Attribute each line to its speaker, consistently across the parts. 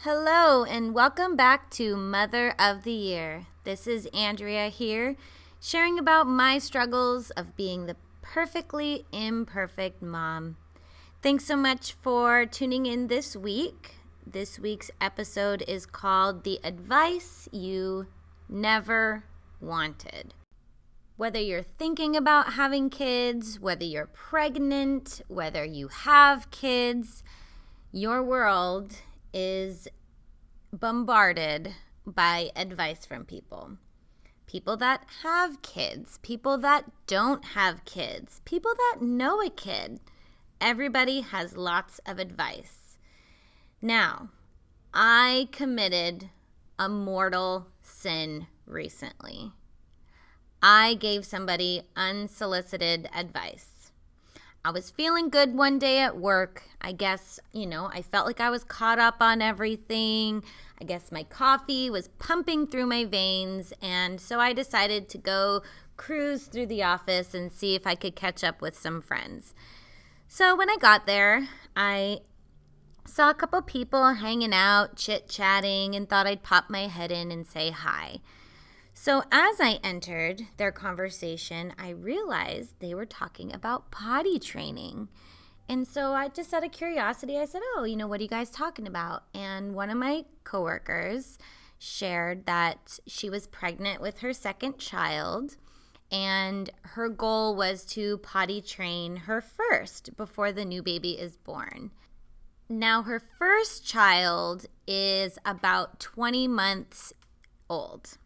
Speaker 1: Hello, and welcome back to Mother of the Year. This is Andrea here, sharing about my struggles of being the perfectly imperfect mom. Thanks so much for tuning in this week. This week's episode is called The Advice You Never Wanted. Whether you're thinking about having kids, whether you're pregnant, whether you have kids, your world is bombarded by advice from people. People that have kids, people that don't have kids, people that know a kid. Everybody has lots of advice. Now, I committed a mortal sin recently. I gave somebody unsolicited advice. I was feeling good one day at work. I guess, I felt like I was caught up on everything. I guess my coffee was pumping through my veins, and so I decided to go cruise through the office and see if I could catch up with some friends. So when I got there, I saw a couple people hanging out, chit-chatting, and thought I'd pop my head in and say hi. So as I entered their conversation, I realized they were talking about potty training. And so I just out of curiosity, I said, what are you guys talking about? And one of my coworkers shared that she was pregnant with her second child, and her goal was to potty train her first before the new baby is born. Now, her first child is about 20 months old.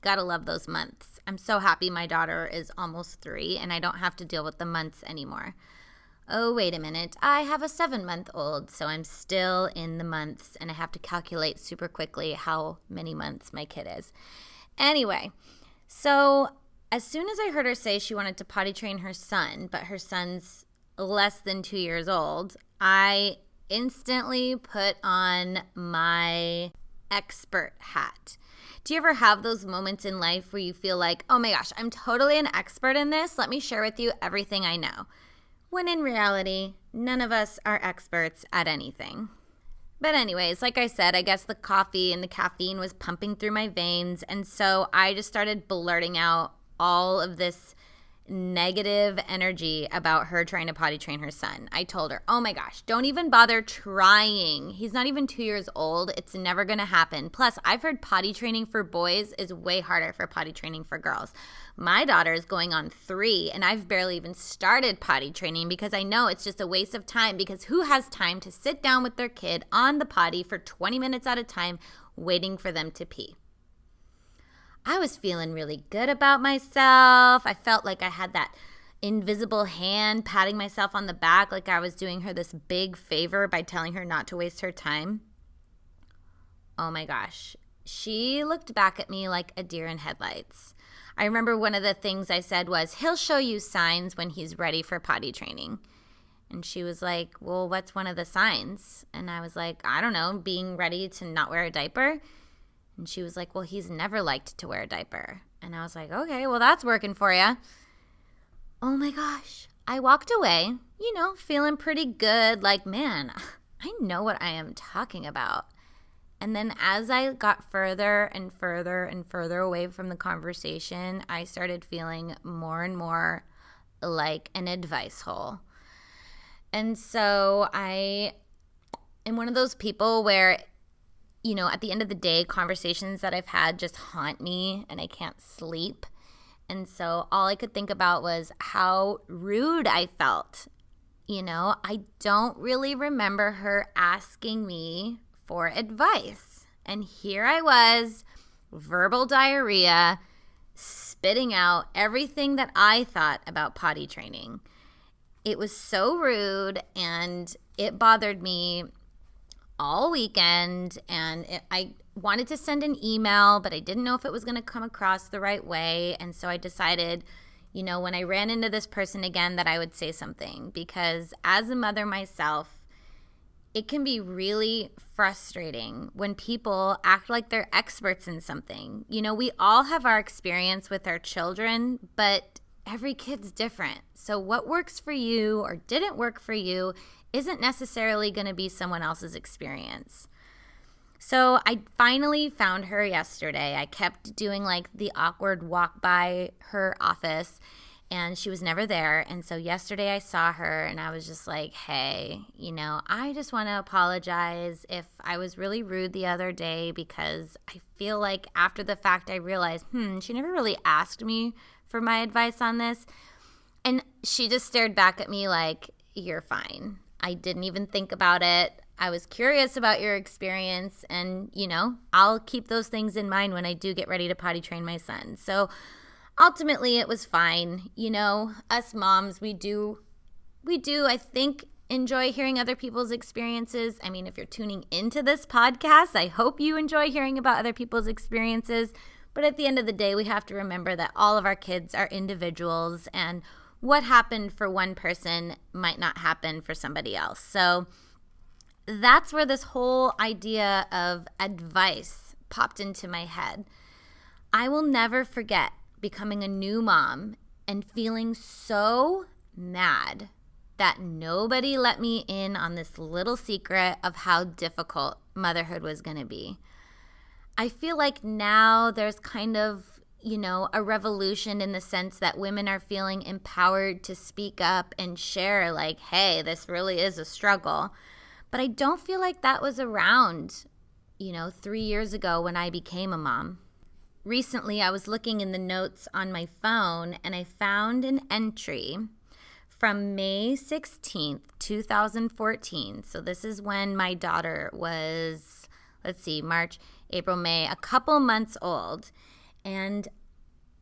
Speaker 1: Gotta love those months. I'm so happy my daughter is almost 3 and I don't have to deal with the months anymore. Oh, wait a minute. I have a 7-month-old, so I'm still in the months and I have to calculate super quickly how many months my kid is. Anyway, so as soon as I heard her say she wanted to potty train her son, but her son's less than 2 years old, I instantly put on my expert hat. Do you ever have those moments in life where you feel like, oh my gosh, I'm totally an expert in this. Let me share with you everything I know. When in reality, none of us are experts at anything. But anyways, like I said, I guess the coffee and the caffeine was pumping through my veins. And so I just started blurting out all of this negative energy about her trying to potty train her son. I told her, oh my gosh, don't even bother trying. He's not even 2 years old. It's never going to happen. Plus, I've heard potty training for boys is way harder for potty training for girls. My daughter is going on 3, and I've barely even started potty training because I know it's just a waste of time, because who has time to sit down with their kid on the potty for 20 minutes at a time waiting for them to pee? I was feeling really good about myself. I felt like I had that invisible hand patting myself on the back, like I was doing her this big favor by telling her not to waste her time. Oh my gosh. She looked back at me like a deer in headlights. I remember one of the things I said was, he'll show you signs when he's ready for potty training. And she was like, well, what's one of the signs? And I was like, I don't know, being ready to not wear a diaper. And she was like, well, he's never liked to wear a diaper. And I was like, okay, well, that's working for you. Oh my gosh. I walked away, feeling pretty good. Like, man, I know what I am talking about. And then as I got further and further and further away from the conversation, I started feeling more and more like an advice hole. And so I am one of those people where at the end of the day, conversations that I've had just haunt me and I can't sleep. And so all I could think about was how rude I felt. I don't really remember her asking me for advice. And here I was, verbal diarrhea, spitting out everything that I thought about potty training. It was so rude and it bothered me all weekend, and I wanted to send an email, but I didn't know if it was going to come across the right way. And so I decided, when I ran into this person again, that I would say something, because as a mother myself, it can be really frustrating when people act like they're experts in something. We all have our experience with our children, but every kid's different. So what works for you or didn't work for you isn't necessarily going to be someone else's experience. So I finally found her yesterday. I kept doing like the awkward walk by her office and she was never there. And so yesterday I saw her and I was just like, hey, I just want to apologize if I was really rude the other day, because I feel like after the fact I realized, she never really asked me for my advice on this. And she just stared back at me like, you're fine. I didn't even think about it. I was curious about your experience, and, I'll keep those things in mind when I do get ready to potty train my son. So ultimately, it was fine. Us moms, we do, I think, enjoy hearing other people's experiences. I mean, if you're tuning into this podcast, I hope you enjoy hearing about other people's experiences. But at the end of the day, we have to remember that all of our kids are individuals, and what happened for one person might not happen for somebody else. So that's where this whole idea of advice popped into my head. I will never forget becoming a new mom and feeling so mad that nobody let me in on this little secret of how difficult motherhood was going to be. I feel like now there's kind of, a revolution in the sense that women are feeling empowered to speak up and share like, hey, this really is a struggle. But I don't feel like that was around, 3 years ago when I became a mom. Recently, I was looking in the notes on my phone and I found an entry from May 16th, 2014. So this is when my daughter was, March, April, May, a couple months old. And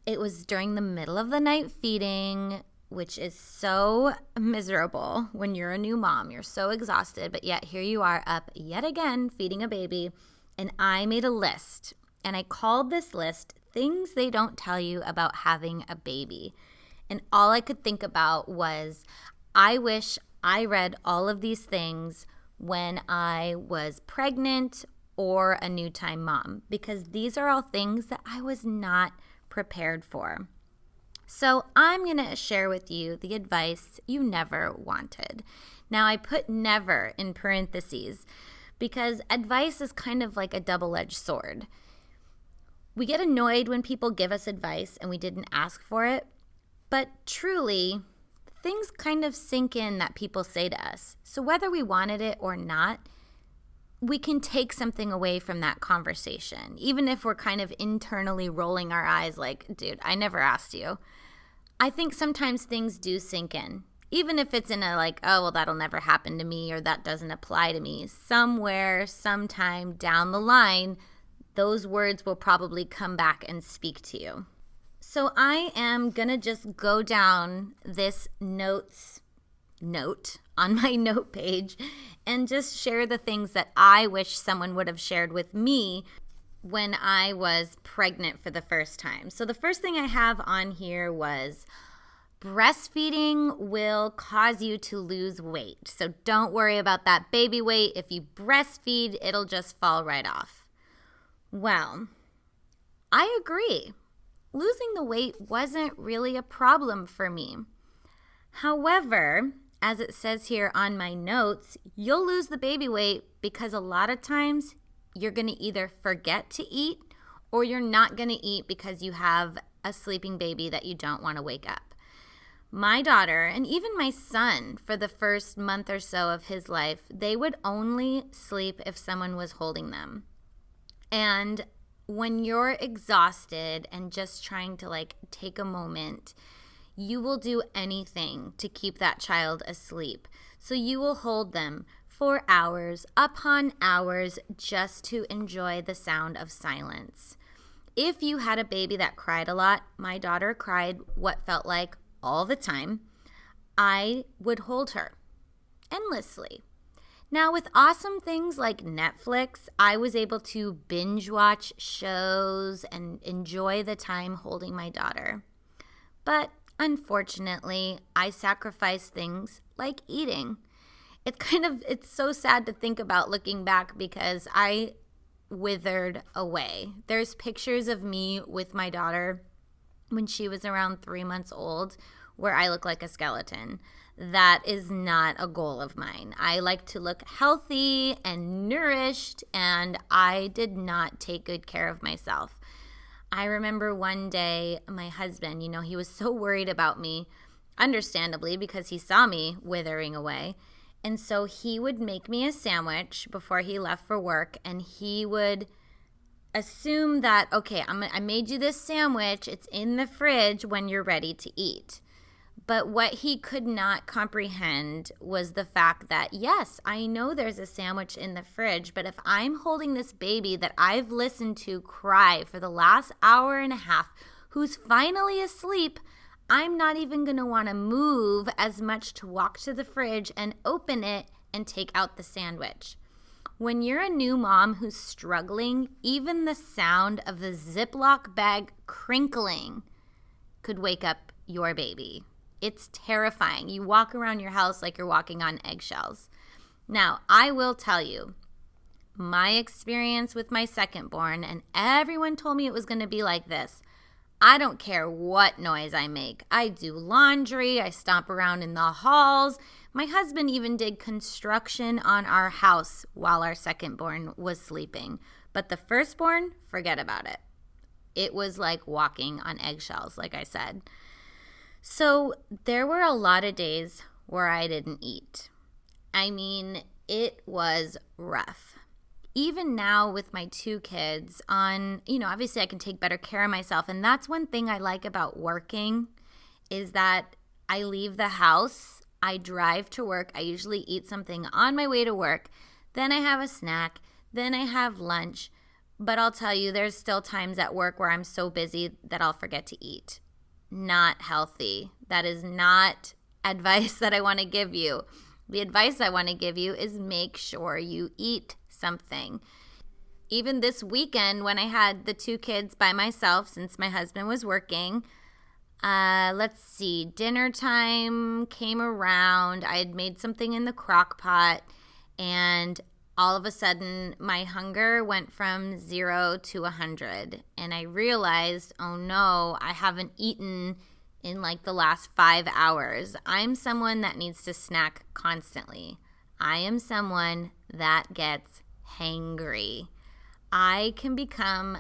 Speaker 1: it was during the middle of the night feeding, which is so miserable when you're a new mom. You're so exhausted, but yet here you are up yet again feeding a baby. And I made a list, and I called this list Things They Don't Tell You About Having a Baby. And all I could think about was, I wish I read all of these things when I was pregnant or a new time mom, because these are all things that I was not prepared for. So I'm going to share with you the advice you never wanted. Now, I put never in parentheses because advice is kind of like a double-edged sword. We get annoyed when people give us advice and we didn't ask for it, but truly, things kind of sink in that people say to us. So whether we wanted it or not, we can take something away from that conversation, even if we're kind of internally rolling our eyes like, dude, I never asked you. I think sometimes things do sink in, even if it's in a like, oh, well, that'll never happen to me or that doesn't apply to me. Somewhere, sometime down the line, those words will probably come back and speak to you. So I am going to just go down this note on my note page and just share the things that I wish someone would have shared with me when I was pregnant for the first time. So the first thing I have on here was breastfeeding will cause you to lose weight. So don't worry about that baby weight. If you breastfeed, it'll just fall right off. Well, I agree. Losing the weight wasn't really a problem for me. However, as it says here on my notes, you'll lose the baby weight because a lot of times you're going to either forget to eat or you're not going to eat because you have a sleeping baby that you don't want to wake up. My daughter and even my son, for the first month or so of his life, they would only sleep if someone was holding them. And when you're exhausted and just trying to take a moment, you will do anything to keep that child asleep. So you will hold them for hours upon hours just to enjoy the sound of silence. If you had a baby that cried a lot, my daughter cried what felt like all the time, I would hold her endlessly. Now, with awesome things like Netflix, I was able to binge watch shows and enjoy the time holding my daughter. But unfortunately, I sacrificed things like eating. It's so sad to think about looking back because I withered away. There's pictures of me with my daughter when she was around 3 months old where I look like a skeleton. That is not a goal of mine. I like to look healthy and nourished, and I did not take good care of myself. I remember one day my husband, he was so worried about me, understandably, because he saw me withering away. And so he would make me a sandwich before he left for work, and he would assume that, okay, I made you this sandwich. It's in the fridge when you're ready to eat. But what he could not comprehend was the fact that, yes, I know there's a sandwich in the fridge, but if I'm holding this baby that I've listened to cry for the last hour and a half, who's finally asleep, I'm not even going to want to move as much to walk to the fridge and open it and take out the sandwich. When you're a new mom who's struggling, even the sound of the Ziploc bag crinkling could wake up your baby. It's terrifying. You walk around your house like you're walking on eggshells. Now, I will tell you, my experience with my second born, and everyone told me it was going to be like this. I don't care what noise I make. I do laundry. I stomp around in the halls. My husband even did construction on our house while our second born was sleeping. But the firstborn, forget about it. It was like walking on eggshells, like I said. So there were a lot of days where I didn't eat. I mean, it was rough. Even now with my two kids obviously I can take better care of myself. And that's one thing I like about working is that I leave the house, I drive to work, I usually eat something on my way to work, then I have a snack, then I have lunch. But I'll tell you, there's still times at work where I'm so busy that I'll forget to eat. Not healthy. That is not advice that I want to give you. The advice I want to give you is make sure you eat something. Even this weekend when I had the two kids by myself since my husband was working, dinner time came around. I had made something in the crock pot, and all of a sudden my hunger went from 0 to 100. And I realized, oh no, I haven't eaten in like the last 5 hours. I'm someone that needs to snack constantly. I am someone that gets hangry. I can become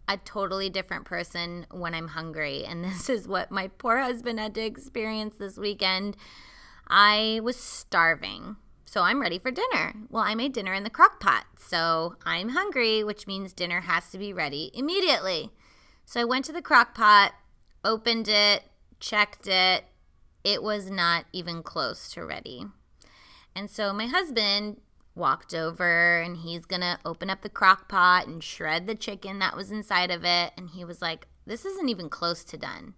Speaker 1: a totally different person when I'm hungry. And this is what my poor husband had to experience this weekend. I was starving. So I'm ready for dinner. Well, I made dinner in the crock pot. So I'm hungry, which means dinner has to be ready immediately. So I went to the crock pot, opened it, checked it. It was not even close to ready. And so my husband walked over and he's going to open up the crock pot and shred the chicken that was inside of it. And he was like, this isn't even close to done.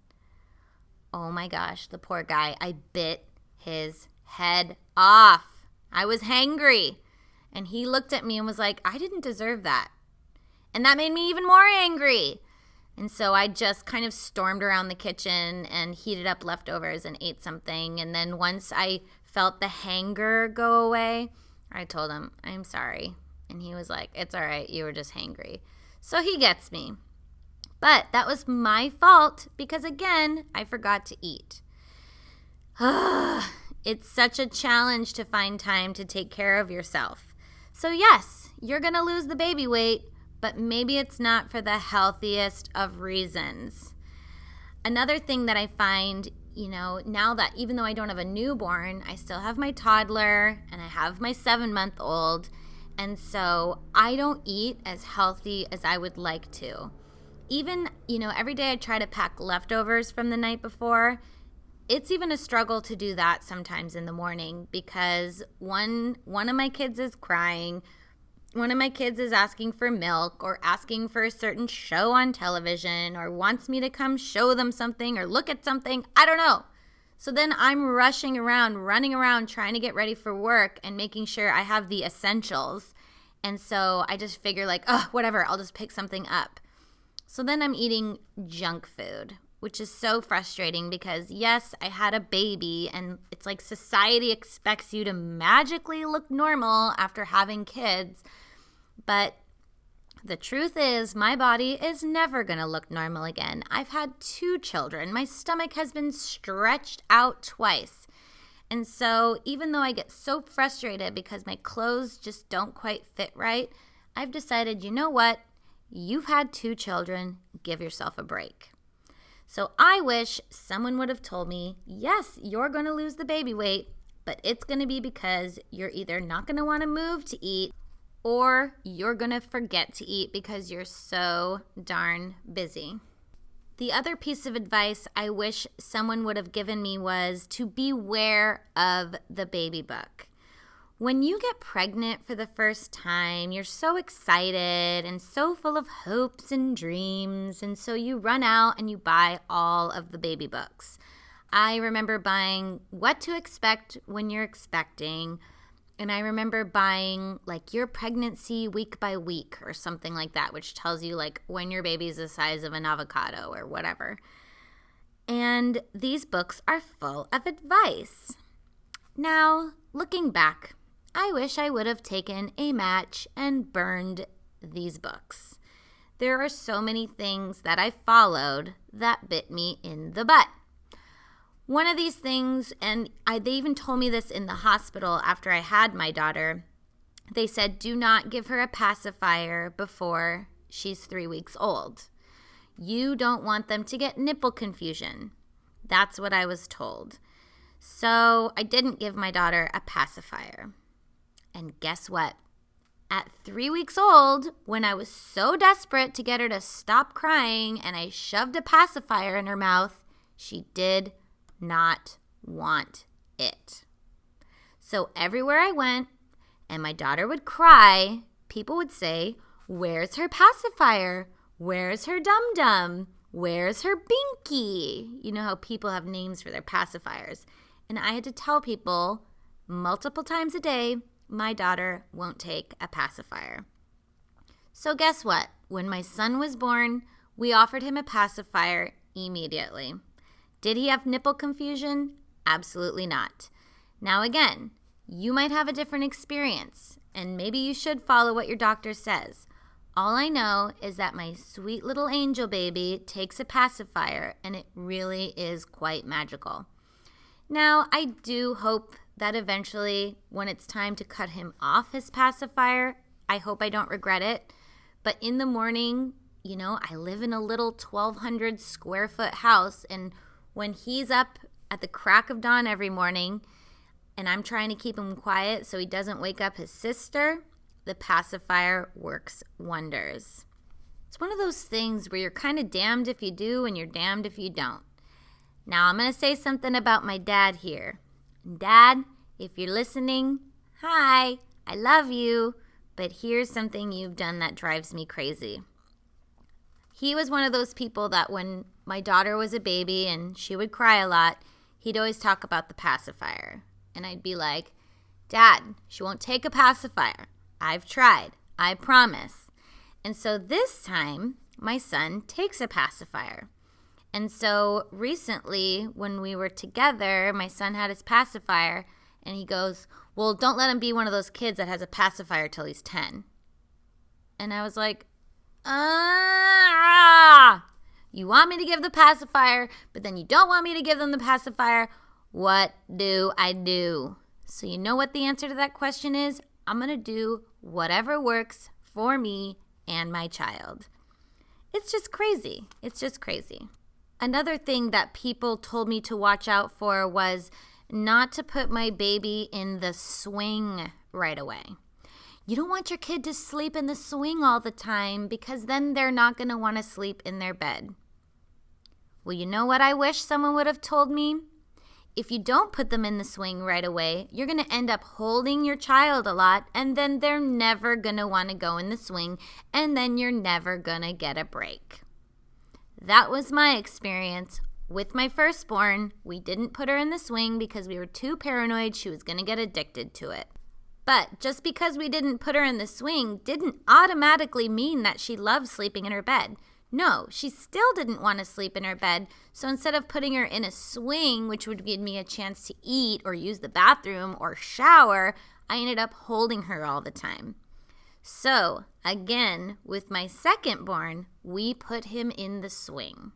Speaker 1: Oh my gosh, the poor guy. I bit his head off. I was hangry. And he looked at me and was like, I didn't deserve that. And that made me even more angry. And so I just kind of stormed around the kitchen and heated up leftovers and ate something. And then once I felt the hanger go away, I told him, I'm sorry. And he was like, it's all right. You were just hangry. So he gets me. But that was my fault because, again, I forgot to eat. It's such a challenge to find time to take care of yourself. So yes, you're going to lose the baby weight, but maybe it's not for the healthiest of reasons. Another thing that I find, now that even though I don't have a newborn, I still have my toddler and I have my 7-month-old. And so I don't eat as healthy as I would like to. Even, every day I try to pack leftovers from the night before. It's even a struggle to do that sometimes in the morning because one of my kids is crying. One of my kids is asking for milk or asking for a certain show on television or wants me to come show them something or look at something. I don't know. So then I'm running around trying to get ready for work and making sure I have the essentials. And so I just figure whatever, I'll just pick something up. So then I'm eating junk food, which is so frustrating because, yes, I had a baby and it's like society expects you to magically look normal after having kids. But The truth is, my body is never going to look normal again. I've had 2 children. My stomach has been stretched out twice. And so even though I get so frustrated because my clothes just don't quite fit right, I've decided, you know what? You've had 2 children. Give yourself a break. So I wish someone would have told me, yes, you're going to lose the baby weight, but it's going to be because you're either not going to want to move to eat or you're going to forget to eat because you're so darn busy. The other piece of advice I wish someone would have given me was to beware of the baby book. When you get pregnant for the first time, you're so excited and so full of hopes and dreams, and so you run out and you buy all of the baby books. I remember buying What to Expect When You're Expecting, and I remember buying like Your Pregnancy Week by Week or something like that, which tells you like when your baby's the size of an avocado or whatever. And these books are full of advice. Now, looking back, I wish I would have taken a match and burned these books. There are so many things that I followed that bit me in the butt. One of these things, and they even told me this in the hospital after I had my daughter, they said, do not give her a pacifier before she's 3 weeks old. You don't want them to get nipple confusion. That's what I was told. So I didn't give my daughter a pacifier. And guess what? At 3 weeks old, when I was so desperate to get her to stop crying and I shoved a pacifier in her mouth, she did not want it. So everywhere I went and my daughter would cry, people would say, where's her pacifier? Where's her dum-dum? Where's her binky? You know how people have names for their pacifiers. And I had to tell people multiple times a day, my daughter won't take a pacifier. So guess what? When my son was born, we offered him a pacifier immediately. Did he have nipple confusion? Absolutely not. Now again, you might have a different experience, and maybe you should follow what your doctor says. All I know is that my sweet little angel baby takes a pacifier, and it really is quite magical. Now, I do hope that eventually, when it's time to cut him off his pacifier, I hope I don't regret it. But in the morning, I live in a little 1,200 square foot house, and when he's up at the crack of dawn every morning and I'm trying to keep him quiet so he doesn't wake up his sister, the pacifier works wonders. It's one of those things where you're kind of damned if you do and you're damned if you don't. Now, I'm going to say something about my dad here. Dad, if you're listening, hi, I love you, but here's something you've done that drives me crazy. He was one of those people that when my daughter was a baby and she would cry a lot, he'd always talk about the pacifier. And I'd be like, Dad, she won't take a pacifier. I've tried. I promise. And so this time, my son takes a pacifier. And so recently, when we were together, my son had his pacifier, and he goes, well, don't let him be one of those kids that has a pacifier till he's 10. And I was like, you want me to give the pacifier, but then you don't want me to give them the pacifier. What do I do? So you know what the answer to that question is? I'm going to do whatever works for me and my child. It's just crazy. It's just crazy. Another thing that people told me to watch out for was not to put my baby in the swing right away. You don't want your kid to sleep in the swing all the time because then they're not going to want to sleep in their bed. Well, you know what I wish someone would have told me? If you don't put them in the swing right away, you're going to end up holding your child a lot, and then they're never going to want to go in the swing, and then you're never going to get a break. That was my experience with my firstborn. We didn't put her in the swing because we were too paranoid she was going to get addicted to it. But just because we didn't put her in the swing didn't automatically mean that she loved sleeping in her bed. No, she still didn't want to sleep in her bed, so instead of putting her in a swing, which would give me a chance to eat or use the bathroom or shower, I ended up holding her all the time. So, Again, with my second born, we put him in the swing.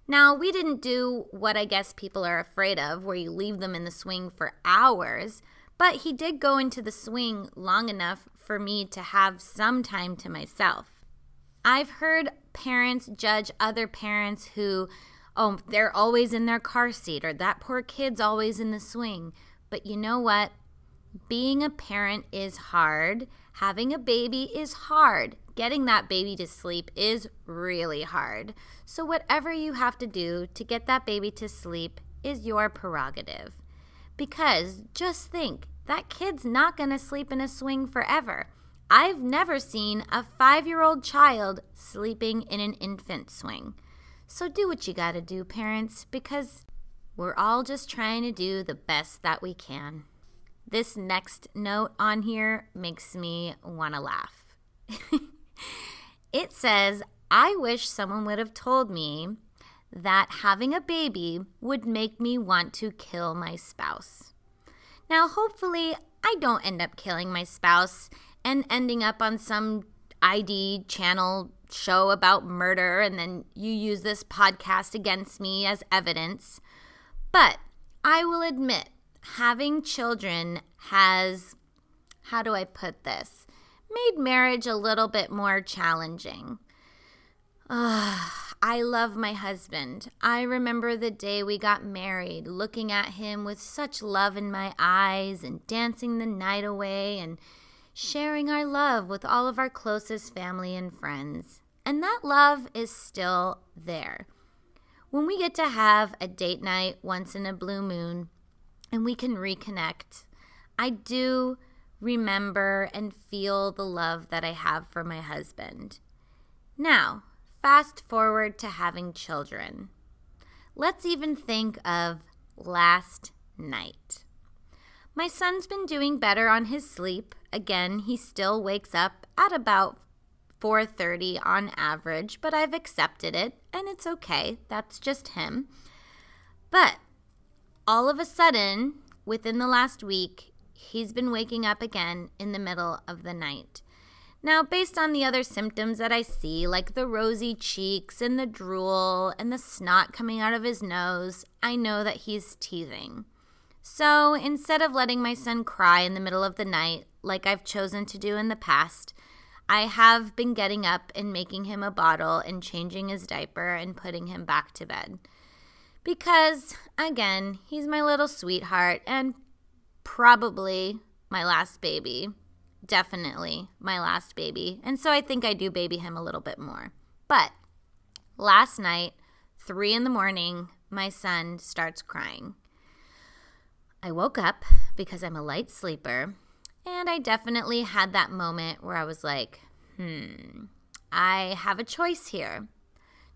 Speaker 1: Now, we didn't do what I guess people are afraid of, where you leave them in the swing for hours, but he did go into the swing long enough for me to have some time to myself. I've heard parents judge other parents who, oh, they're always in their car seat, or that poor kid's always in the swing. But you know what? Being a parent is hard. Having a baby is hard. Getting that baby to sleep is really hard. So whatever you have to do to get that baby to sleep is your prerogative. Because just think, that kid's not going to sleep in a swing forever. I've never seen a 5-year-old child sleeping in an infant swing. So do what you got to do, parents, because we're all just trying to do the best that we can. This next note on here makes me want to laugh. It says, I wish someone would have told me that having a baby would make me want to kill my spouse. Now, hopefully, I don't end up killing my spouse and ending up on some ID channel show about murder, and then you use this podcast against me as evidence. But I will admit, having children has, how do I put this, made marriage a little bit more challenging. I love my husband. I remember the day we got married, looking at him with such love in my eyes and dancing the night away and sharing our love with all of our closest family and friends. And that love is still there. When we get to have a date night once in a blue moon and we can reconnect, I do remember and feel the love that I have for my husband. Now, fast forward to having children. Let's even think of last night. My son's been doing better on his sleep. Again, he still wakes up at about 4:30 on average, but I've accepted it, and it's okay. That's just him. But all of a sudden, within the last week, he's been waking up again in the middle of the night. Now, based on the other symptoms that I see, like the rosy cheeks and the drool and the snot coming out of his nose, I know that he's teething. So instead of letting my son cry in the middle of the night, like I've chosen to do in the past, I have been getting up and making him a bottle and changing his diaper and putting him back to bed. Because, again, he's my little sweetheart and probably my last baby. Definitely my last baby. And so I think I do baby him a little bit more. But last night, 3 a.m, my son starts crying. I woke up because I'm a light sleeper, and I definitely had that moment where I was like, I have a choice here.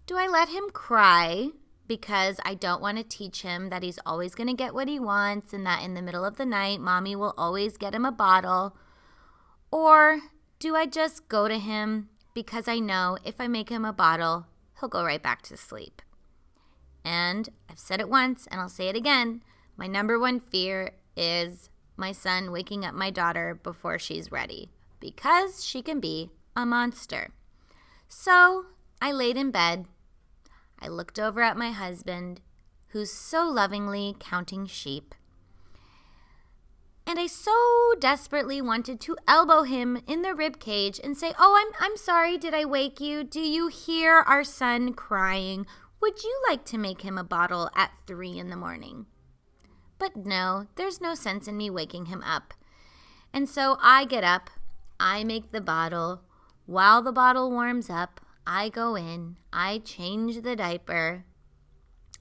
Speaker 1: Do I let him cry because I don't want to teach him that he's always going to get what he wants and that in the middle of the night, mommy will always get him a bottle? Or do I just go to him because I know if I make him a bottle, he'll go right back to sleep? And I've said it once and I'll say it again. My number one fear is my son waking up my daughter before she's ready because she can be a monster. So I laid in bed. I looked over at my husband, who's so lovingly counting sheep. And I so desperately wanted to elbow him in the rib cage and say, "Oh, I'm sorry, did I wake you? Do you hear our son crying? Would you like to make him a bottle at 3 a.m?" But no, there's no sense in me waking him up. And so I get up, I make the bottle. While the bottle warms up, I go in, I change the diaper,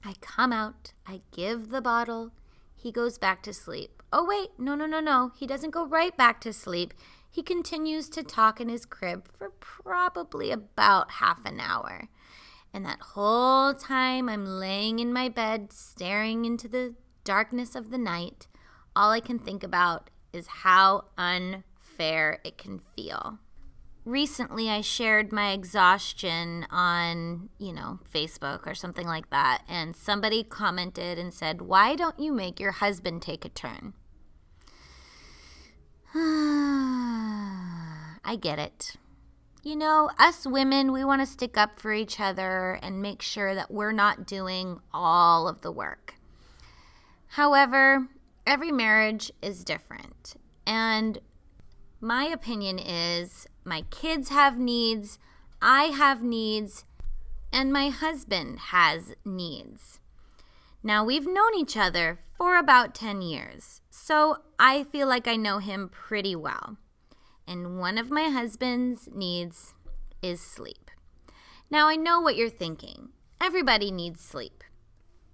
Speaker 1: I come out, I give the bottle, he goes back to sleep. Oh wait, no, he doesn't go right back to sleep. He continues to talk in his crib for probably about half an hour. And that whole time I'm laying in my bed, staring into the darkness of the night, all I can think about is how unfair it can feel. Recently, I shared my exhaustion on, Facebook or something like that, and somebody commented and said, "Why don't you make your husband take a turn?" I get it. Us women, we want to stick up for each other and make sure that we're not doing all of the work. However, every marriage is different. And my opinion is my kids have needs, I have needs, and my husband has needs. Now, we've known each other for about 10 years, so I feel like I know him pretty well. And one of my husband's needs is sleep. Now, I know what you're thinking. Everybody needs sleep.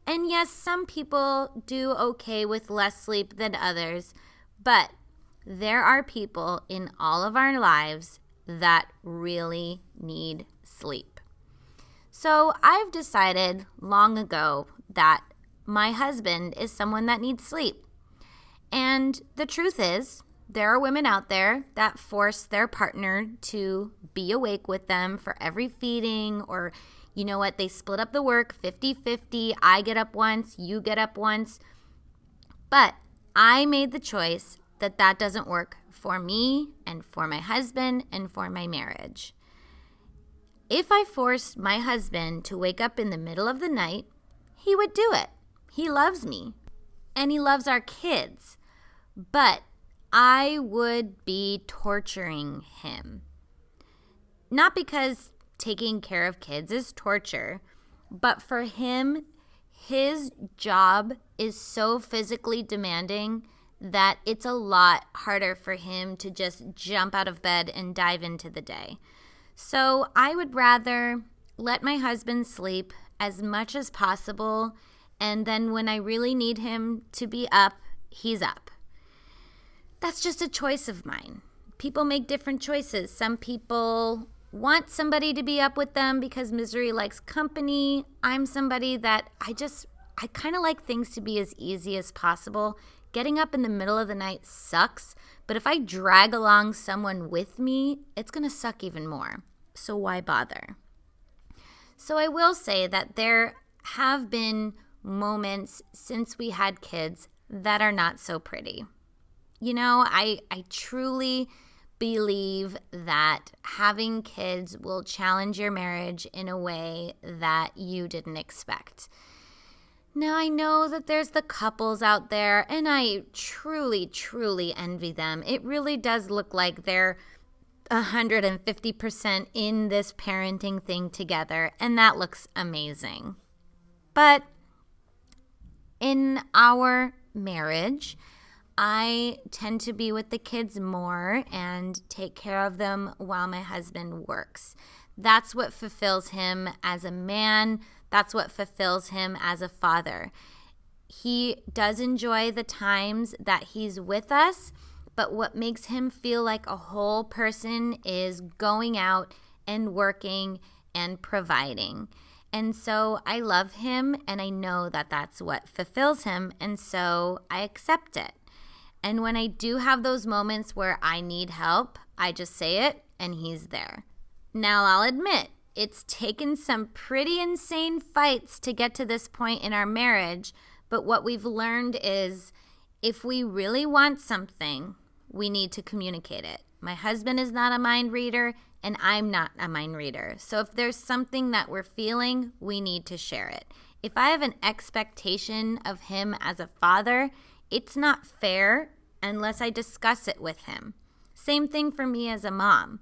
Speaker 1: And yes, some people do okay with less sleep than others, but there are people in all of our lives that really need sleep. So I've decided long ago that my husband is someone that needs sleep. And the truth is, there are women out there that force their partner to be awake with them for every feeding, or you know what, they split up the work 50-50. I get up once, you get up once. But I made the choice that that doesn't work for me and for my husband and for my marriage. If I forced my husband to wake up in the middle of the night, he would do it. He loves me and he loves our kids, but I would be torturing him. Not because taking care of kids is torture, but for him, his job is so physically demanding that it's a lot harder for him to just jump out of bed and dive into the day. So I would rather let my husband sleep as much as possible, and then when I really need him to be up, he's up. That's just a choice of mine. People make different choices. Some people want somebody to be up with them because misery likes company. I'm somebody that I kind of like things to be as easy as possible. Getting up in the middle of the night sucks, but if I drag along someone with me, it's going to suck even more. So why bother? So I will say that there have been moments since we had kids that are not so pretty. I truly believe that having kids will challenge your marriage in a way that you didn't expect. Now, I know that there's the couples out there, and I truly, truly envy them. It really does look like they're 150% in this parenting thing together, and that looks amazing. But in our marriage, I tend to be with the kids more and take care of them while my husband works. That's what fulfills him as a man. That's what fulfills him as a father. He does enjoy the times that he's with us, but what makes him feel like a whole person is going out and working and providing. And so I love him, and I know that that's what fulfills him, and so I accept it. And when I do have those moments where I need help, I just say it, and he's there. Now, I'll admit, it's taken some pretty insane fights to get to this point in our marriage, but what we've learned is if we really want something, we need to communicate it. My husband is not a mind reader, and I'm not a mind reader. So if there's something that we're feeling, we need to share it. If I have an expectation of him as a father, it's not fair unless I discuss it with him. Same thing for me as a mom.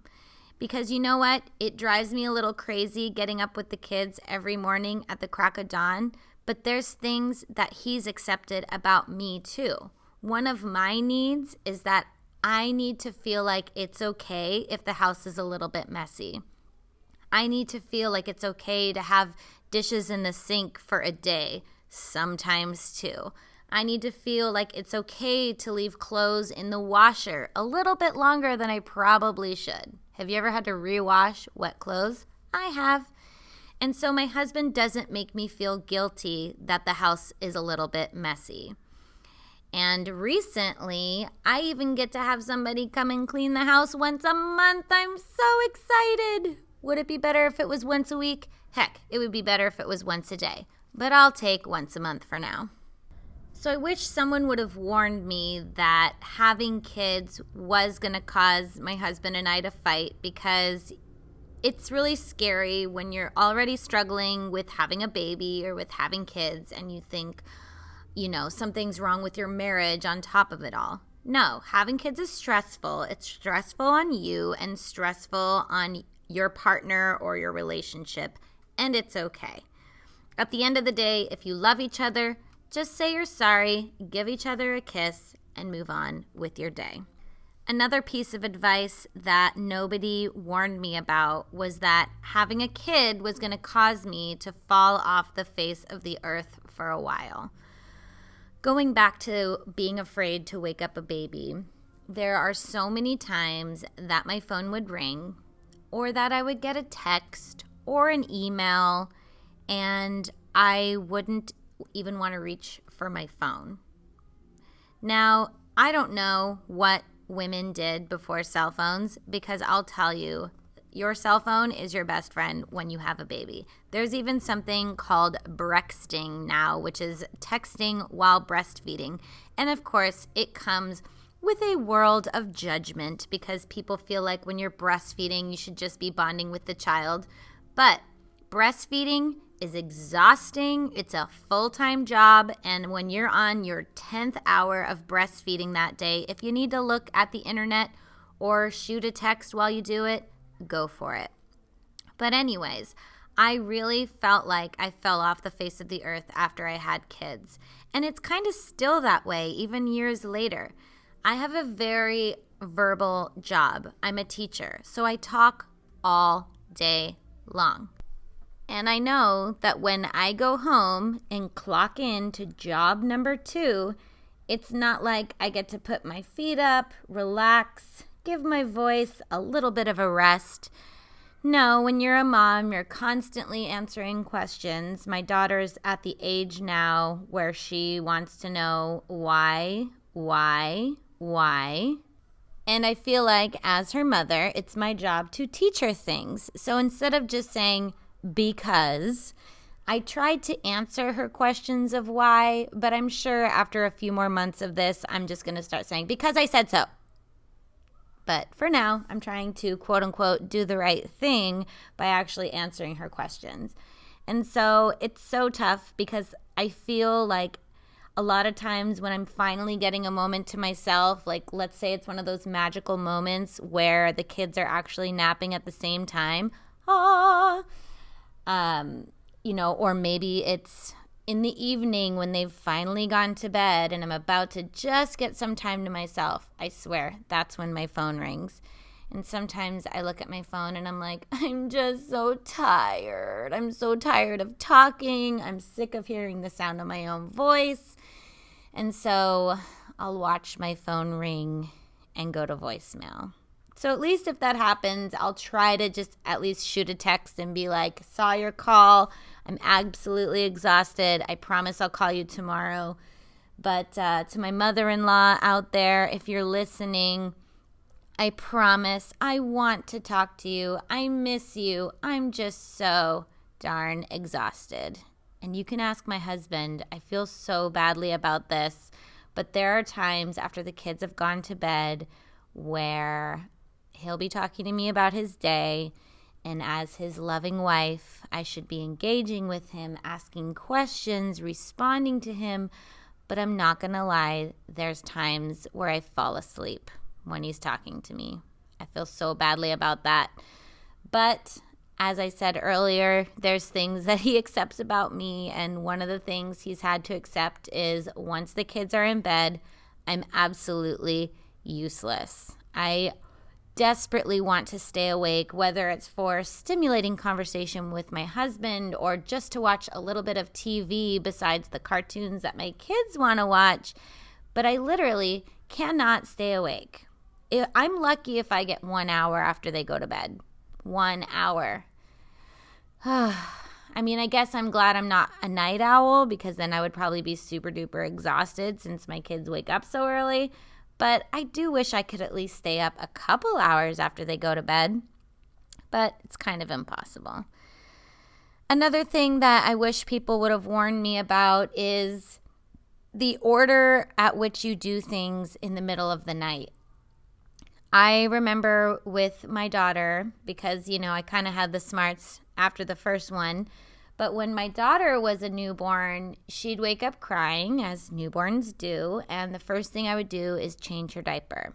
Speaker 1: Because you know what? It drives me a little crazy getting up with the kids every morning at the crack of dawn, but there's things that he's accepted about me too. One of my needs is that I need to feel like it's okay if the house is a little bit messy. I need to feel like it's okay to have dishes in the sink for a day, sometimes two. I need to feel like it's okay to leave clothes in the washer a little bit longer than I probably should. Have you ever had to rewash wet clothes? I have. And so my husband doesn't make me feel guilty that the house is a little bit messy. And recently, I even get to have somebody come and clean the house once a month. I'm so excited. Would it be better if it was once a week? Heck, it would be better if it was once a day. But I'll take once a month for now. So I wish someone would have warned me that having kids was going to cause my husband and I to fight, because It's really scary when you're already struggling with having a baby or with having kids and you think, something's wrong with your marriage on top of it all. No, having kids is stressful. It's stressful on you and stressful on your partner or your relationship, and it's okay. At the end of the day, if you love each other, just say you're sorry, give each other a kiss, and move on with your day. Another piece of advice that nobody warned me about was that having a kid was going to cause me to fall off the face of the earth for a while. Going back to being afraid to wake up a baby, there are so many times that my phone would ring or that I would get a text or an email and I wouldn't even want to reach for my phone. Now, I don't know what women did before cell phones because I'll tell you, your cell phone is your best friend when you have a baby. There's even something called brexting now, which is texting while breastfeeding. And of course, it comes with a world of judgment because people feel like when you're breastfeeding, you should just be bonding with the child. But breastfeeding is exhausting. It's a full-time job. And when you're on your 10th hour of breastfeeding that day, if you need to look at the internet or shoot a text while you do it, go for it. But anyways, I really felt like I fell off the face of the earth after I had kids. And it's kind of still that way, even years later. I have a very verbal job. I'm a teacher, so I talk all day long. And I know that when I go home and clock in to job number 2, it's not like I get to put my feet up, relax, give my voice a little bit of a rest. No, when you're a mom, you're constantly answering questions. My daughter's at the age now where she wants to know why. And I feel like as her mother, it's my job to teach her things. So instead of just saying because, I tried to answer her questions of why, but I'm sure after a few more months of this, I'm just going to start saying because I said so. But for now, I'm trying to, quote unquote, do the right thing by actually answering her questions. And so it's so tough because I feel like a lot of times when I'm finally getting a moment to myself, like let's say it's one of those magical moments where the kids are actually napping at the same time, or maybe it's in the evening when they've finally gone to bed and I'm about to just get some time to myself. I swear, that's when my phone rings. And sometimes I look at my phone and I'm like, I'm just so tired. I'm so tired of talking. I'm sick of hearing the sound of my own voice. And so I'll watch my phone ring and go to voicemail. So at least if that happens, I'll try to just at least shoot a text and be like, saw your call. I'm absolutely exhausted. I promise I'll call you tomorrow. But to my mother-in-law out there, if you're listening, I promise I want to talk to you. I miss you. I'm just so darn exhausted. And you can ask my husband. I feel so badly about this. But there are times after the kids have gone to bed where he'll be talking to me about his day, and as his loving wife, I should be engaging with him, asking questions, responding to him, but I'm not going to lie, there's times where I fall asleep when he's talking to me. I feel so badly about that. But as I said earlier, there's things that he accepts about me, and one of the things he's had to accept is once the kids are in bed, I'm absolutely useless. I desperately want to stay awake, whether it's for stimulating conversation with my husband or just to watch a little bit of TV besides the cartoons that my kids want to watch, but I literally cannot stay awake. I'm lucky if I get 1 hour after they go to bed. 1 hour. I mean, I guess I'm glad I'm not a night owl because then I would probably be super duper exhausted since my kids wake up so early. But I do wish I could at least stay up a couple hours after they go to bed. But it's kind of impossible. Another thing that I wish people would have warned me about is the order at which you do things in the middle of the night. I remember with my daughter, because, I kind of had the smarts after the first one, but when my daughter was a newborn, she'd wake up crying, as newborns do, and the first thing I would do is change her diaper.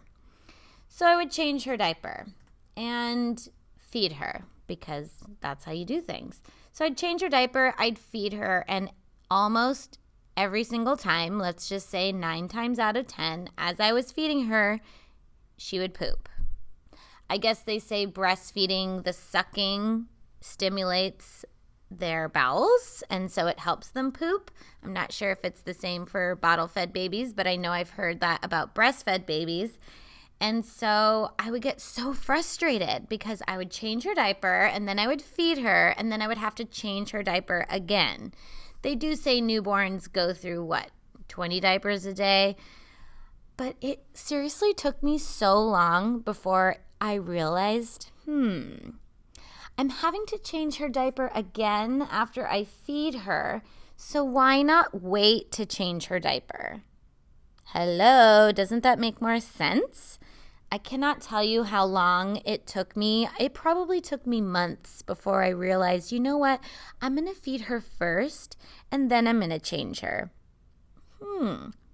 Speaker 1: So I would change her diaper and feed her, because that's how you do things. So I'd change her diaper, I'd feed her, and almost every single time, let's just say 9 times out of 10, as I was feeding her, she would poop. I guess they say breastfeeding, the sucking stimulates their bowels, and so it helps them poop. I'm not sure if it's the same for bottle-fed babies, but I know I've heard that about breastfed babies. And so I would get so frustrated because I would change her diaper and then I would feed her and then I would have to change her diaper again. They do say newborns go through, 20 diapers a day? But it seriously took me so long before I realized, I'm having to change her diaper again after I feed her, so why not wait to change her diaper? Hello, doesn't that make more sense? I cannot tell you how long it took me. It probably took me months before I realized, you know what? I'm going to feed her first, and then I'm going to change her.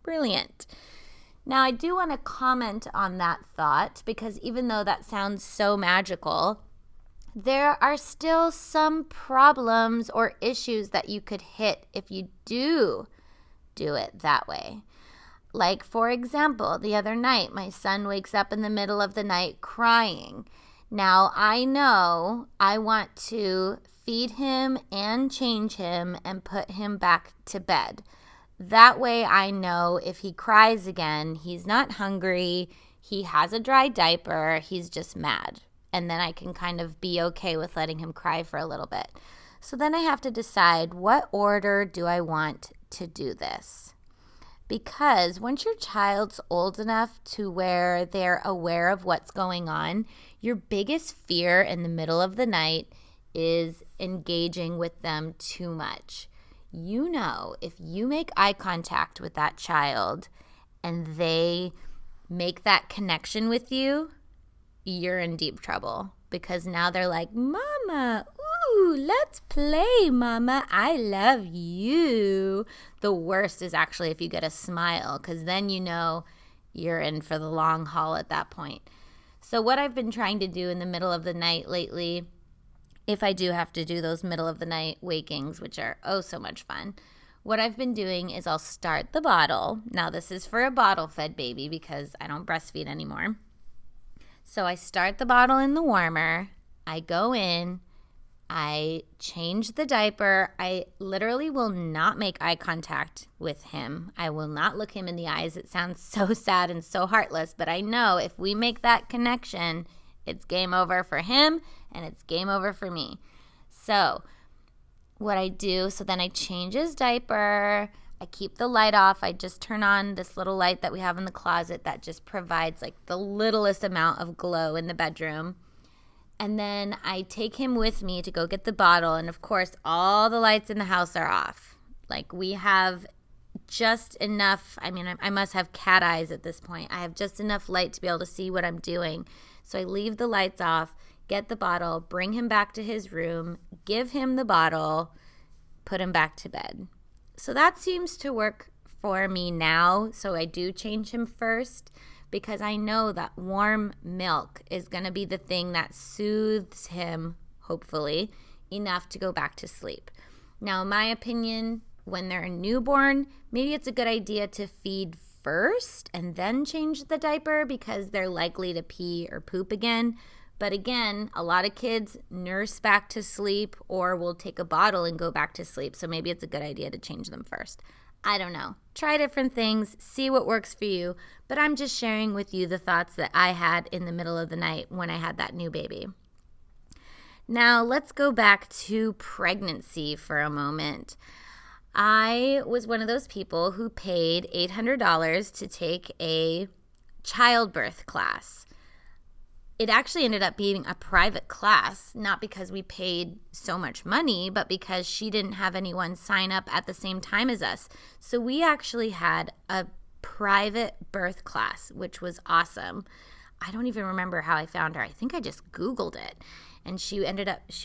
Speaker 1: Brilliant. Now, I do want to comment on that thought, because even though that sounds so magical, there are still some problems or issues that you could hit if you do it that way. Like, for example, the other night, my son wakes up in the middle of the night crying. Now, I know I want to feed him and change him and put him back to bed. That way I know if he cries again, he's not hungry, he has a dry diaper, he's just mad. And then I can kind of be okay with letting him cry for a little bit. So then I have to decide, what order do I want to do this? Because once your child's old enough to where they're aware of what's going on, your biggest fear in the middle of the night is engaging with them too much. If you make eye contact with that child and they make that connection with you, you're in deep trouble, because now they're like, Mama, ooh, let's play, Mama, I love you. The worst is actually if you get a smile, because then you're in for the long haul at that point. So what I've been trying to do in the middle of the night lately, if I do have to do those middle of the night wakings, which are so much fun, what I've been doing is I'll start the bottle. Now this is for a bottle-fed baby because I don't breastfeed anymore. So I start the bottle in the warmer, I go in, I change the diaper. I literally will not make eye contact with him. I will not look him in the eyes. It sounds so sad and so heartless, but I know if we make that connection, it's game over for him and it's game over for me. So what I do, then I change his diaper. I keep the light off. I just turn on this little light that we have in the closet that just provides like the littlest amount of glow in the bedroom. And then I take him with me to go get the bottle. And of course, all the lights in the house are off. Like, we have just enough. I must have cat eyes at this point. I have just enough light to be able to see what I'm doing. So I leave the lights off, get the bottle, bring him back to his room, give him the bottle, put him back to bed. So that seems to work for me now. So I do change him first because I know that warm milk is going to be the thing that soothes him, hopefully, enough to go back to sleep. Now, in my opinion, when they're a newborn, maybe it's a good idea to feed first and then change the diaper because they're likely to pee or poop again. But again, a lot of kids nurse back to sleep or will take a bottle and go back to sleep. So maybe it's a good idea to change them first. I don't know. Try different things, see what works for you. But I'm just sharing with you the thoughts that I had in the middle of the night when I had that new baby. Now let's go back to pregnancy for a moment. I was one of those people who paid $800 to take a childbirth class. It actually ended up being a private class, not because we paid so much money, but because she didn't have anyone sign up at the same time as us. So we actually had a private birth class, which was awesome. I don't even remember how I found her. I think I just Googled it. And she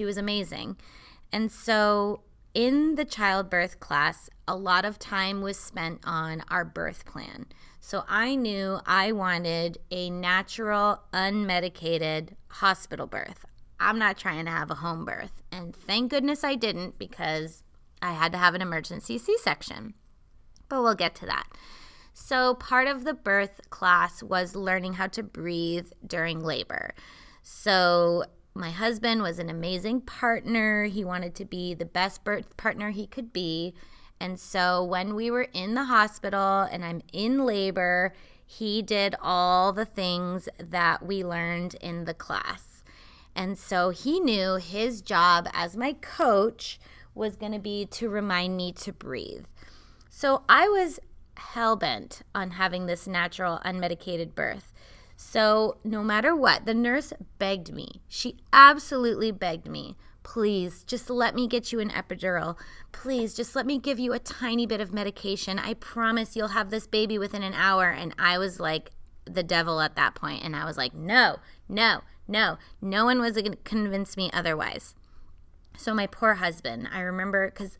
Speaker 1: was amazing. And so in the childbirth class, a lot of time was spent on our birth plan. So I knew I wanted a natural, unmedicated hospital birth. I'm not trying to have a home birth. And thank goodness I didn't, because I had to have an emergency C-section. But we'll get to that. So part of the birth class was learning how to breathe during labor. So my husband was an amazing partner. He wanted to be the best birth partner he could be. And so when we were in the hospital and I'm in labor, he did all the things that we learned in the class. And so he knew his job as my coach was going to be to remind me to breathe. So I was hell-bent on having this natural, unmedicated birth. So no matter what, the nurse begged me. She absolutely begged me. Please, just let me get you an epidural. Please, just let me give you a tiny bit of medication. I promise you'll have this baby within an hour. And I was like the devil at that point. And I was like, no. No one was going to convince me otherwise. So my poor husband, I remember, because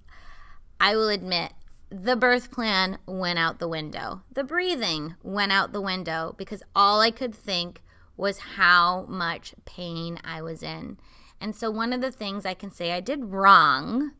Speaker 1: I will admit, the birth plan went out the window. The breathing went out the window, because all I could think was how much pain I was in. And so one of the things I can say I did wrong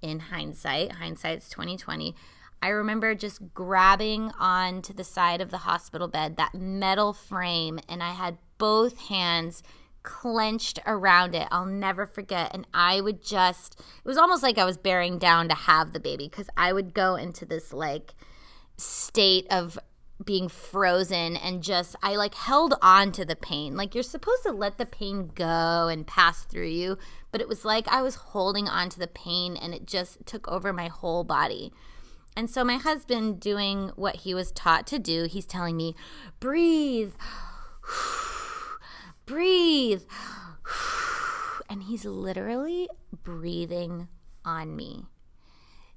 Speaker 1: in hindsight's 2020, I remember just grabbing onto the side of the hospital bed, that metal frame, and I had both hands clenched around it. I'll never forget. And I would it was almost like I was bearing down to have the baby, because I would go into this like state of being frozen, and I held on to the pain. Like, you're supposed to let the pain go and pass through you, but it was like I was holding on to the pain, and it just took over my whole body. And so my husband, doing what he was taught to do, he's telling me, breathe, breathe. And he's literally breathing on me.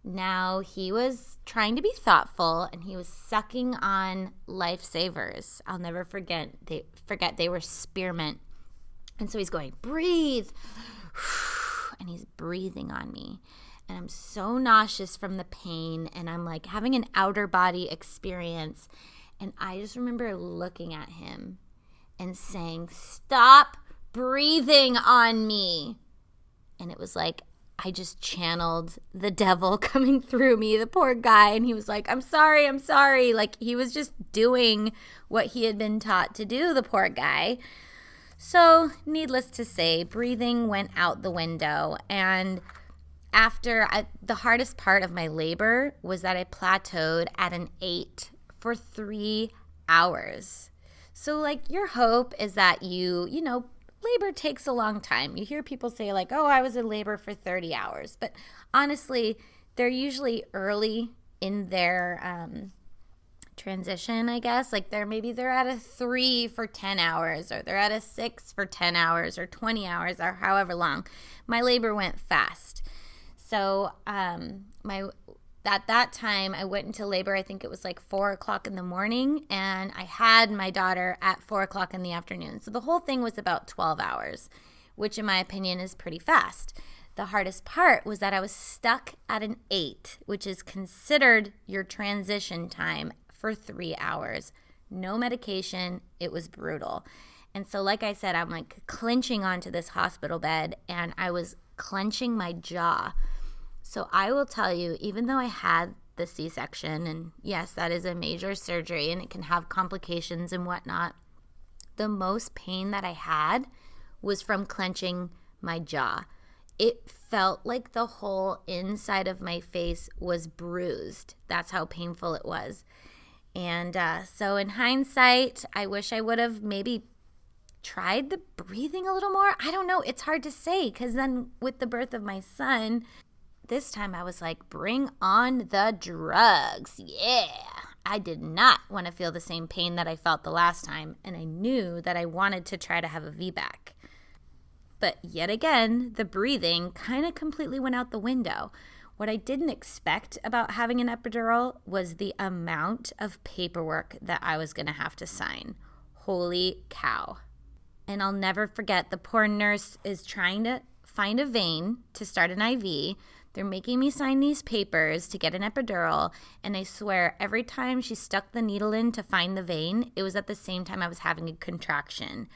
Speaker 1: Now, he was trying to be thoughtful, and he was sucking on lifesavers. I'll never forget they were spearmint. And so he's going, breathe. And he's breathing on me. And I'm so nauseous from the pain, and I'm like having an outer body experience. And I just remember looking at him and saying, stop breathing on me. And it was like I just channeled the devil coming through me, the poor guy. And he was like, I'm sorry. Like, he was just doing what he had been taught to do, the poor guy. So needless to say, breathing went out the window. And the hardest part of my labor was that I plateaued at an 8 for 3 hours. So, like, your hope is that labor takes a long time. You hear people say, like, oh, I was in labor for 30 hours. But honestly, they're usually early in their transition, I guess. Like, they're at a 3 for 10 hours, or they're at a 6 for 10 hours, or 20 hours, or however long. My labor went fast. So at that time, I went into labor, I think it was like 4 o'clock in the morning, and I had my daughter at 4 o'clock in the afternoon. So the whole thing was about 12 hours, which in my opinion is pretty fast. The hardest part was that I was stuck at an 8, which is considered your transition time, for 3 hours. No medication. It was brutal. And so, like I said, I'm like clenching onto this hospital bed, and I was clenching my jaw. So I will tell you, even though I had the C-section, and yes, that is a major surgery and it can have complications and whatnot, the most pain that I had was from clenching my jaw. It felt like the whole inside of my face was bruised. That's how painful it was. And so in hindsight, I wish I would have maybe tried the breathing a little more. I don't know. It's hard to say, because then with the birth of my son, this time I was like, bring on the drugs. Yeah. I did not want to feel the same pain that I felt the last time, and I knew that I wanted to try to have a VBAC. But yet again, the breathing kind of completely went out the window. What I didn't expect about having an epidural was the amount of paperwork that I was going to have to sign. Holy cow. And I'll never forget, the poor nurse is trying to find a vein to start an IV. They're making me sign these papers to get an epidural. And I swear, every time she stuck the needle in to find the vein, it was at the same time I was having a contraction.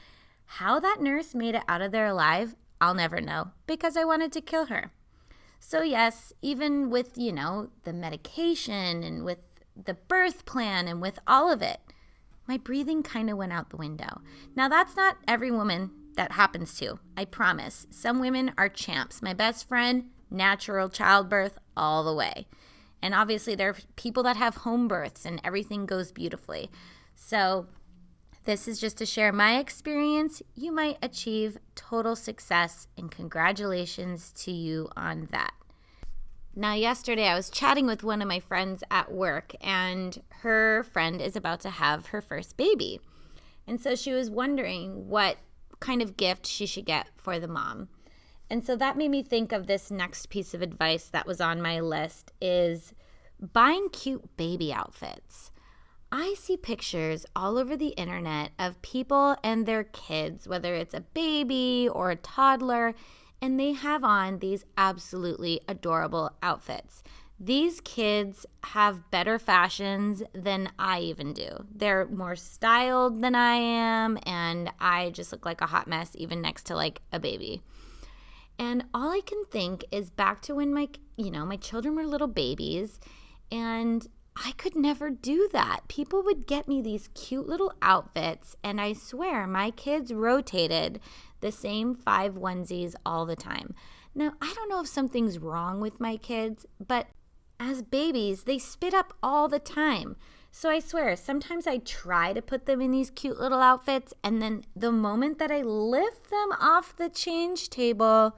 Speaker 1: How that nurse made it out of there alive, I'll never know, because I wanted to kill her. So yes, even with, the medication and with the birth plan and with all of it, my breathing kind of went out the window. Now, that's not every woman that happens to, I promise. Some women are champs. My best friend, natural childbirth all the way. And obviously, there are people that have home births and everything goes beautifully. So this is just to share my experience. You might achieve total success, and congratulations to you on that. Now, yesterday I was chatting with one of my friends at work, and her friend is about to have her first baby. And so she was wondering what kind of gift she should get for the mom. And so that made me think of this next piece of advice that was on my list, is buying cute baby outfits. I see pictures all over the internet of people and their kids, whether it's a baby or a toddler, and they have on these absolutely adorable outfits. These kids have better fashions than I even do. They're more styled than I am, and I just look like a hot mess even next to like a baby. And all I can think is back to when my children were little babies, and I could never do that. People would get me these cute little outfits, and I swear my kids rotated the same 5 onesies all the time. Now, I don't know if something's wrong with my kids, but as babies, they spit up all the time. So I swear, sometimes I try to put them in these cute little outfits, and then the moment that I lift them off the change table,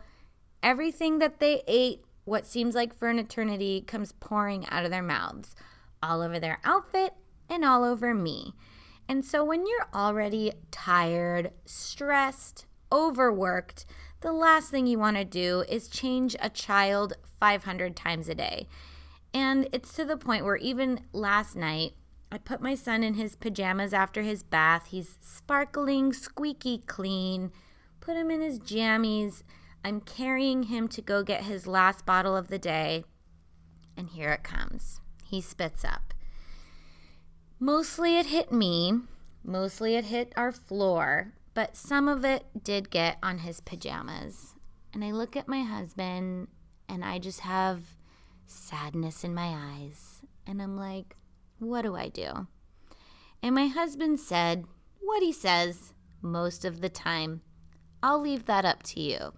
Speaker 1: everything that they ate, what seems like for an eternity, comes pouring out of their mouths, all over their outfit and all over me. And so when you're already tired, stressed, overworked, the last thing you want to do is change a child 500 times a day. And it's to the point where even last night, I put my son in his pajamas after his bath. He's sparkling, squeaky clean. Put him in his jammies. I'm carrying him to go get his last bottle of the day. And here it comes. He spits up. Mostly it hit me. Mostly it hit our floor. But some of it did get on his pajamas. And I look at my husband, and I just have sadness in my eyes. And I'm like, what do I do? And my husband said what he says most of the time. I'll leave that up to you.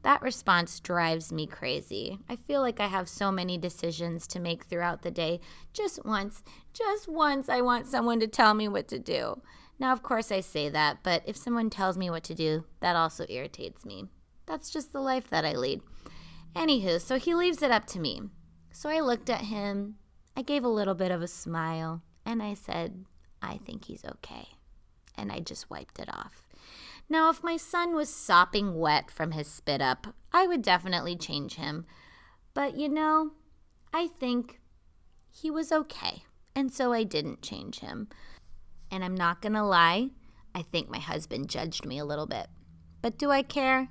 Speaker 1: That response drives me crazy. I feel like I have so many decisions to make throughout the day. Just once, I want someone to tell me what to do. Now, of course, I say that, but if someone tells me what to do, that also irritates me. That's just the life that I lead. Anywho, so he leaves it up to me. So I looked at him, I gave a little bit of a smile, and I said, I think he's okay. And I just wiped it off. Now, if my son was sopping wet from his spit up, I would definitely change him. But I think he was okay, and so I didn't change him. And I'm not going to lie, I think my husband judged me a little bit. But do I care?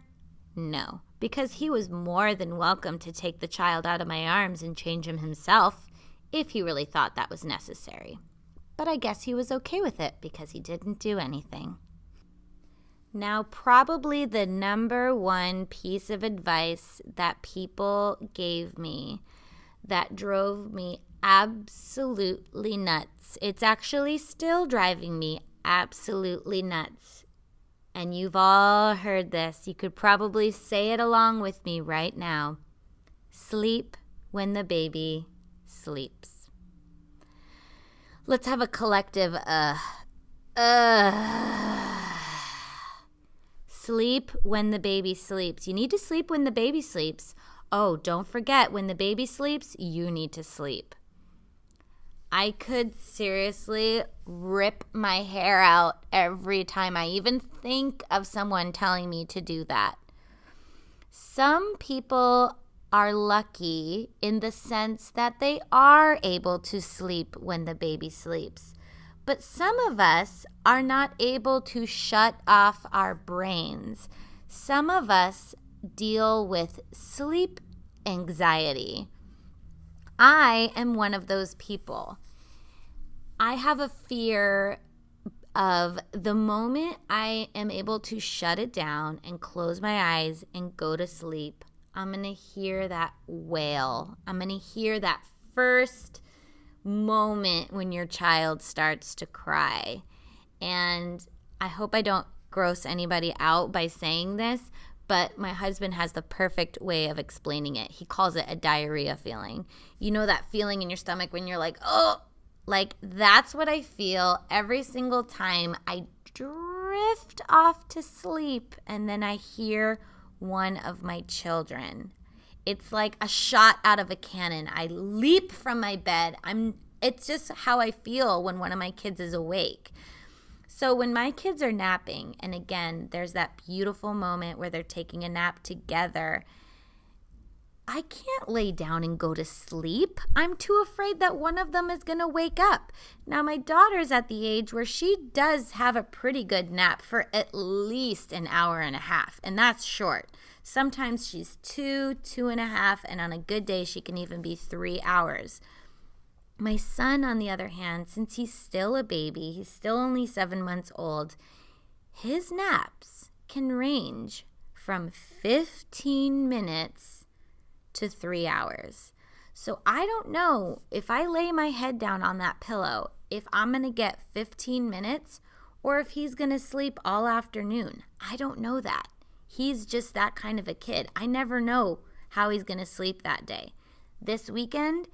Speaker 1: No, because he was more than welcome to take the child out of my arms and change him himself if he really thought that was necessary. But I guess he was okay with it because he didn't do anything. Now, probably the number one piece of advice that people gave me that drove me absolutely nuts. It's actually still driving me absolutely nuts. And you've all heard this. You could probably say it along with me right now. Sleep when the baby sleeps. Let's have a collective Sleep when the baby sleeps. You need to sleep when the baby sleeps. Oh, don't forget, when the baby sleeps, you need to sleep. I could seriously rip my hair out every time I even think of someone telling me to do that. Some people are lucky in the sense that they are able to sleep when the baby sleeps. But some of us are not able to shut off our brains. Some of us deal with sleep anxiety. I am one of those people. I have a fear of the moment I am able to shut it down and close my eyes and go to sleep, I'm going to hear that wail. I'm going to hear that first moment when your child starts to cry. And I hope I don't gross anybody out by saying this, but my husband has the perfect way of explaining it. He calls it a diarrhea feeling. You know that feeling in your stomach when you're like, oh, like that's what I feel every single time I drift off to sleep and then I hear one of my children. It's like a shot out of a cannon. I leap from my bed. It's just how I feel when one of my kids is awake. So when my kids are napping, and again, there's that beautiful moment where they're taking a nap together, I can't lay down and go to sleep. I'm too afraid that one of them is going to wake up. Now, my daughter's at the age where she does have a pretty good nap for at least an hour and a half, and that's short. Sometimes she's 2.5, and on a good day, she can even be 3 hours. My son, on the other hand, since he's still a baby, he's still only 7 months old, his naps can range from 15 minutes to 3 hours. So I don't know if I lay my head down on that pillow, if I'm going to get 15 minutes or if he's going to sleep all afternoon. I don't know that. He's just that kind of a kid. I never know how he's going to sleep that day. This weekend,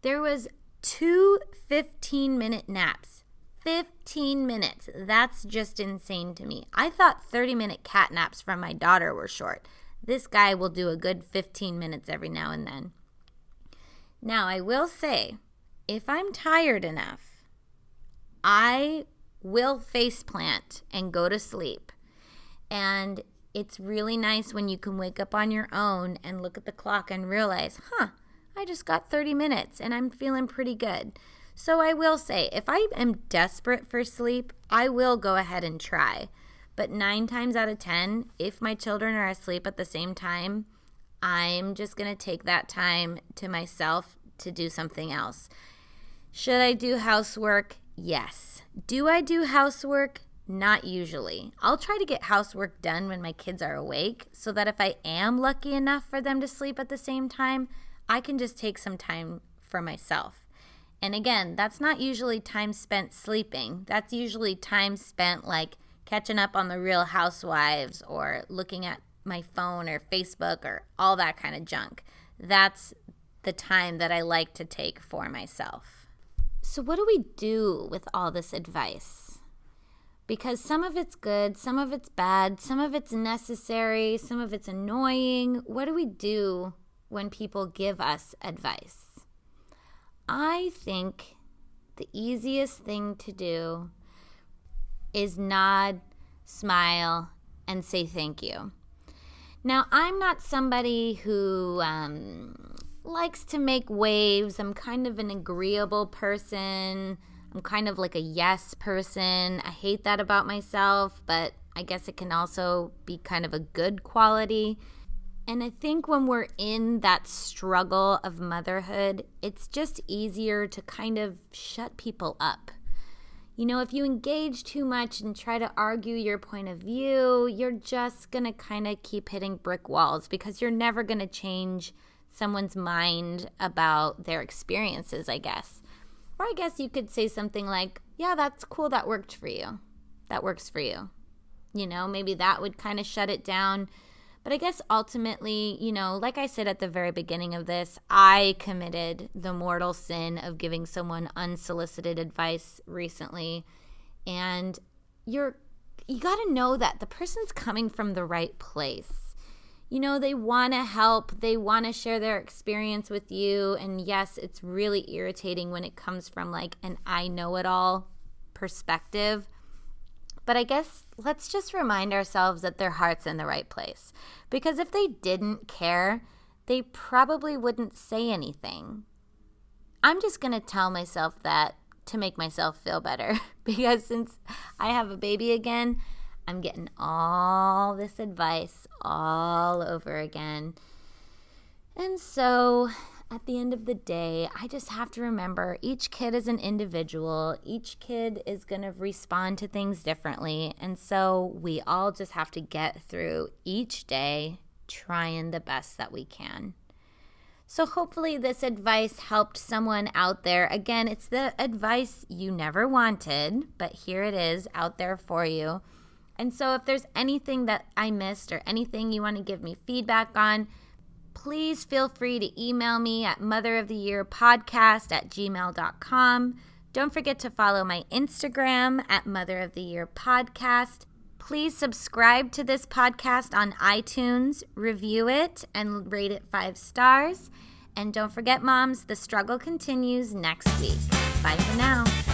Speaker 1: there was 2 15-minute naps. 15 minutes. That's just insane to me. I thought 30-minute cat naps from my daughter were short. This guy will do a good 15 minutes every now and then. Now, I will say, if I'm tired enough, I will faceplant and go to sleep. And it's really nice when you can wake up on your own and look at the clock and realize, I just got 30 minutes and I'm feeling pretty good. So I will say, if I am desperate for sleep, I will go ahead and try. But 9 times out of 10, if my children are asleep at the same time, I'm just going to take that time to myself to do something else. Should I do housework? Yes. Do I do housework? Not usually. I'll try to get housework done when my kids are awake so that if I am lucky enough for them to sleep at the same time, I can just take some time for myself. And again, that's not usually time spent sleeping. That's usually time spent like catching up on the Real Housewives or looking at my phone or Facebook or all that kind of junk. That's the time that I like to take for myself. So what do we do with all this advice? Because some of it's good, some of it's bad, some of it's necessary, some of it's annoying. What do we do when people give us advice? I think the easiest thing to do is nod, smile, and say thank you. Now, I'm not somebody who likes to make waves. I'm kind of an agreeable person. I'm kind of like a yes person. I hate that about myself, but I guess it can also be kind of a good quality. And I think when we're in that struggle of motherhood, it's just easier to kind of shut people up. You know, if you engage too much and try to argue your point of view, you're just going to kind of keep hitting brick walls because you're never going to change someone's mind about their experiences, I guess. Or I guess you could say something like, yeah, that's cool, that worked for you. That works for you. You know, maybe that would kind of shut it down. But I guess ultimately, you know, like I said at the very beginning of this, I committed the mortal sin of giving someone unsolicited advice recently. And you got to know that the person's coming from the right place. You know, they want to help. They want to share their experience with you. And yes, it's really irritating when it comes from like an I know it all perspective. But I guess let's just remind ourselves that their heart's in the right place. Because if they didn't care, they probably wouldn't say anything. I'm just going to tell myself that to make myself feel better because since I have a baby again, I'm getting all this advice all over again. And so at the end of the day, I just have to remember each kid is an individual. Each kid is going to respond to things differently. And so we all just have to get through each day trying the best that we can. So hopefully this advice helped someone out there. Again, it's the advice you never wanted, but here it is out there for you. And so if there's anything that I missed or anything you want to give me feedback on, please feel free to email me at motheroftheyearpodcast@gmail.com. Don't forget to follow my Instagram at motheroftheyearpodcast. Please subscribe to this podcast on iTunes, review it, and rate it 5 stars. And don't forget, moms, the struggle continues next week. Bye for now.